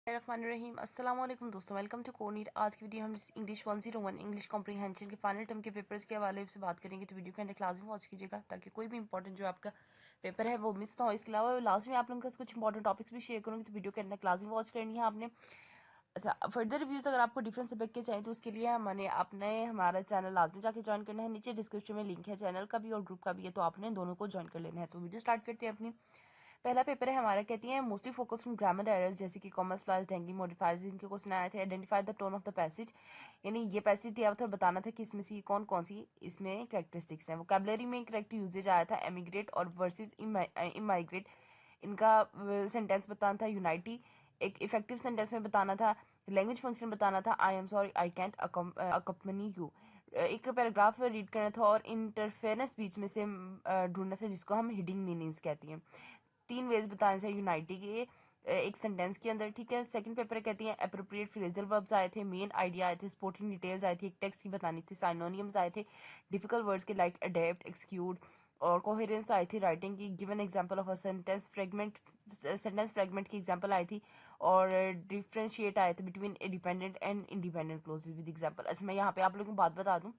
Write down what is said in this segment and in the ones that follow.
रहीम अस्सलाम वालेकुम दोस्तों, वेलकम टू कोनीर। आज की वीडियो हम इंग्लिश 101 इंग्लिश कॉम्प्रीहेंशन के फाइनल टर्म के पेपर्स के हवाले से बात करेंगे। तो वीडियो के अंदर लाजमी वॉच कीजिएगा ताकि कोई भी इंपॉर्टेंट जो आपका पेपर है वो मिस ना हो। इसके अलावा लास्ट में आप लोगों के कुछ इंपॉर्टेंट टॉपिक्स भी शेयर करूँगी, तो वीडियो के अंदर लाजमी वॉच करनी है आपने। अच्छा, फर्दर रिव्यूज़ अगर आपको डिफरेंट सब्जेक्ट के चाहिए तो उसके लिए मैंने आपने हमारा चैनल लाजमी जाके ज्वाइन करना है। नीचे डिस्क्रिप्शन में लिंक है चैनल का भी और ग्रुप का भी है, तो आपने दोनों को ज्वाइन कर लेना है। तो वीडियो स्टार्ट करते हैं अपनी। पहला पेपर है हमारा, कहती है mostly focus on grammar errors जैसे कि कॉमर्स प्लस ढंगी मॉडिफायर्स, इनके क्वेश्चन आए थे। Identify the tone of the passage, यानी ये पैसेज दिया हुआ था और बताना था कि इसमें से कौन कौन सी इसमें कैरेक्टरिस्टिक्स हैं। वोकैबुलरी में करेक्ट यूजेज आया था एमिग्रेट और वर्सेस इमाइग्रेट, इनका सेंटेंस बताना था। यूनाइटी एक इफेक्टिव सेंटेंस में बताना था। लैंग्वेज फंक्शन बताना था। I am sorry I can't accompany you, एक पैराग्राफ रीड करना था और इंटरफेरेंस बीच में से ढूंढना था जिसको हम हिडिंग मीनिंग्स कहती हैं। 3 वेज बताने थे यूनाइटी के एक सेंटेंस के अंदर, ठीक है। सेकंड पेपर कहती हैं अप्रोप्रिएट फ्रेजल वर्ब्स आए थे, मेन आइडिया आए थे, स्पोर्टिंग डिटेल्स आई थी, एक टेक्स्ट की बतानी थी, साइनोनियम्स आए थे, डिफिकल्ट वर्ड्स के लाइक अडेप्ट एक्सक्यूड और कोहेरेंस आई थी, राइटिंग की, given example of a sentence fragment की एग्जांपल आई थी और डिफरेंशिएट आए थे between dependent and independent clauses with example. अच्छा, मैं यहाँ पे आप लोगों को बात बता दूं,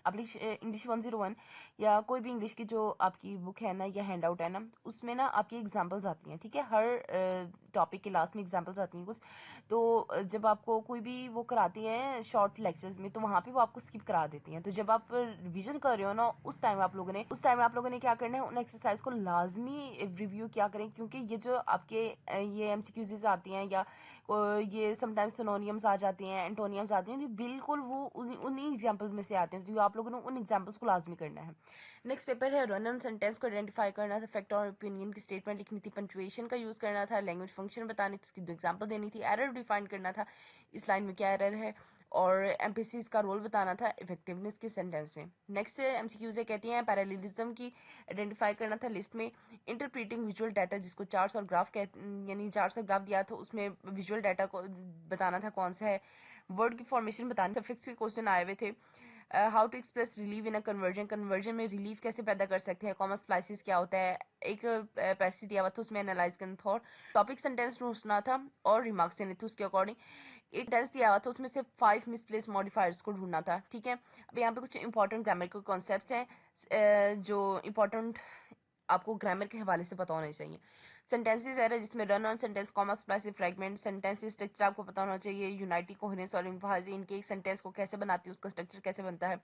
आपकी इंग्लिश 101 या कोई भी इंग्लिश की जो आपकी बुक है ना या हैंड आउट है ना, उसमें ना आपकी एग्जांपल्स आती हैं, ठीक है। हर टॉपिक के लास्ट में एग्जांपल्स आती हैं कुछ। तो जब आपको कोई भी वो कराती हैं शॉर्ट लेक्चर्स में, तो वहाँ पे वो आपको स्किप करा देती हैं। तो जब आप रिवीजन कर रहे हो ना, उस टाइम आप लोगों ने क्या करना है, उन एक्सरसाइज को लाजमी रिव्यू क्या करें, क्योंकि ये जो आपके ये एमसीक्यूज आती हैं या ये समटाइम्स सिनोनियम्स आ जाती हैं, एंटोनियम्स आती हैं, तो बिल्कुल वो उन्हीं एग्जांपल्स में से आते हैं। तो आप लोगों ने उन एग्जांपल्स को लाजमी करना है। नेक्स्ट पेपर है रन ऑन सेंटेंस को आइडेंटिफाई करना था, फैक्ट और ओपिनियन की स्टेटमेंट लिखनी थी, पंक्चुएशन का यूज करना था, लैंग्वेज फंक्शन बतानी थी, उसकी 2 एग्जांपल देनी थी, एरर डिफाइन करना था, इस लाइन में क्या एरर है, और एम्फेसिस का रोल बताना था इफेक्टिवनेस के सेंटेंस में। नेक्स्ट एमसीक्यूज कहती हैं पैरेललिज्म की आइडेंटिफाई करना था लिस्ट में, इंटरप्रीटिंग विजुअल डाटा जिसको चार्ट्स और ग्राफ यानी चार्ट्स और ग्राफ दिया था उसमें विजुअल डाटा को बताना था कौन सा है, वर्ड की फॉर्मेशन बतानी, सफिक्स के क्वेश्चन आए हुए थे। How to express relief in a conversion, conversion में रिलीव कैसे पैदा कर सकते हैं, कॉमा स्प्लाइसिस क्या होता है, एक पैसेज दिया हुआ था उसमें एनालाइज करना था और टॉपिक सेंटेंस ढूंढना था और रिमार्क्स देने थे उसके अकॉर्डिंग। एक टेस्ट दिया हुआ था उसमें से 5 मिसप्लेस मॉडिफायर्स को ढूंढना था, ठीक है। अब यहाँ पे कुछ इंपॉर्टेंट ग्रामेटिकल कॉन्सेप्ट्स हैं जो इंपॉर्टेंट आपको ग्रामर के हवाले से पता होने चाहिए। सेंटेंसेस एरर जिसमें run on sentence, comma splices fragment, sentences structure आपको पता होना चाहिए, यूनाइटी कोहेरेंस और एम्फेसिस, इनके एक सेंटेंस को कैसे बनाती है, उसका स्ट्रक्चर कैसे बनता है।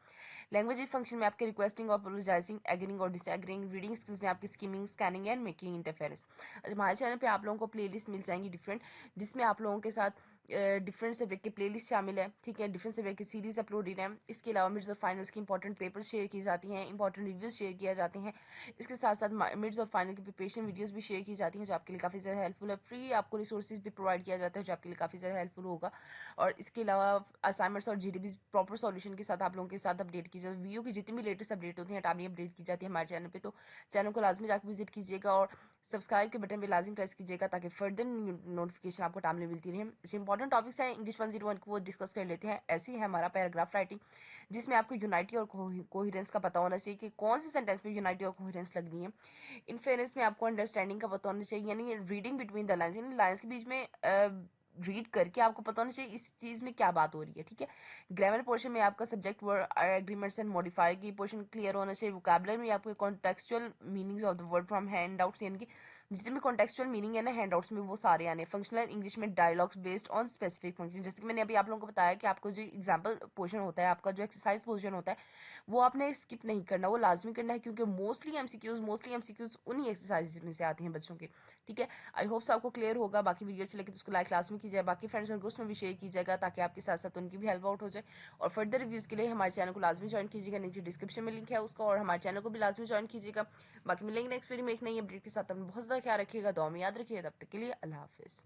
लैंग्वेज फंक्शन में आपके रिक्वेस्टिंग और अपोलोजाइजिंग, एग्रीइंग और डिसएग्रीइंग, रीडिंग स्किल्स में आपकी skimming, scanning and making interference. हमारे चैनल पे आप लोगों को प्लेलिस्ट मिल जाएंगी डिफरेंट, जिसमें आप लोगों के साथ डिफरेंट सब्जेक्ट के प्लेलिस्ट शामिल है, ठीक है। डिफरेंट सब्जेक्ट की सीरीज अपलोडेड है। इसके अलावा मिड्स और फाइनल्स की इंपॉर्टेंट पेपर शेयर की जाती हैं, इंपॉर्टेंट रिव्यूज शेयर किए जाते हैं। इसके साथ साथ मिड्स और फाइनल की प्रिपरेशन वीडियोस भी शेयर की जाती हैं जो आपके लिए काफ़ी ज़्यादा हेल्पफुल है। फ्री आपको रिसोर्सेज भी प्रोवाइड किया जाता है जो आपके लिए काफ़ी ज़्यादा हेल्पफुल होगा। और इसके अलावा असाइनमेंट्स और जीडीबी प्रॉपर सॉल्यूशन के साथ आप लोगों के साथ अपडेट की जाती है। वीडियो की जितनी भी लेटेस्ट अपडेट होती है टाइमली अपडेट की जाती है हमारे चैनल पे, तो चैनल को लाजमी जाकर विजिट कीजिएगा और सब्सक्राइब के बटन पे लाजमी प्रेस कीजिएगा ताकि फर्दर नोटिफिकेशन आपको टाइमली मिलती रहे। ऐसे इंपॉर्टेंट टॉपिक्स हैं इंग्लिश 101 को वो डिस्कस कर लेते हैं। ऐसी है हमारा पैराग्राफ राइटिंग जिसमें आपको यूनाइटी और कोहेरेंस का पता होना चाहिए कि कौन से सेंटेंस में यूनाइटी और कोहेरेंस लगनी है। इन फेयरनेस में आपको अंडरस्टैंडिंग का पता होना चाहिए, यानी रीडिंग बिटवीन द लाइन्स, यानी लाइन्स के बीच में रीड करके आपको पता होना चाहिए इस चीज में क्या बात हो रही है, ठीक है। ग्रामर पोर्शन में आपका subject word agreements and modifier की पोर्शन क्लियर होना चाहिए। वोकैबुलरी में आपको contextual meanings of the word from handouts, यानी कि जितने भी कॉन्टेक्चुअल मीनिंग है ना हैंड आउट्स में वो सारे आने। फंक्शनल इंग्लिश में dialogues based on specific function, जैसे कि मैंने अभी आप लोगों को बताया कि आपको जो एग्जाम्पल पोर्शन होता है, आपका जो एक्सरसाइज पोर्शन होता है, वो आपने स्किप नहीं करना, वो लाजमी करना है, क्योंकि मोस्टली एमसीक्यूज उन्हीं एक्सरसाइज में से आती हैं बच्चों के, ठीक है। आई होप सो आपको क्लियर होगा। बाकी वीडियो अच्छी लगे तो उसको लाइक क्लास में कीजिए, बाकी फ्रेंड्स और ग्रुप्स में भी शेयर कीजिएगा ताकि आपके साथ साथ उनकी भी हेल्प आउट हो जाए। और फर्दर रिव्यूज के लिए हमारे चैनल को लाजमी ज्वाइन कीजिएगा, नीचे डिस्क्रिप्शन में लिंक है उसका, और हमारे चैनल को भी लाजमी ज्वाइन कीजिएगा। बाकी मिलेंगे नेक्स्ट वीडियो में एक नई अपडेट के साथ। अपना बहुत ज़्यादा ख्याल रखिएगा, दुआ में याद रखिएगा। तब तक के लिए अल्लाह हाफिज़।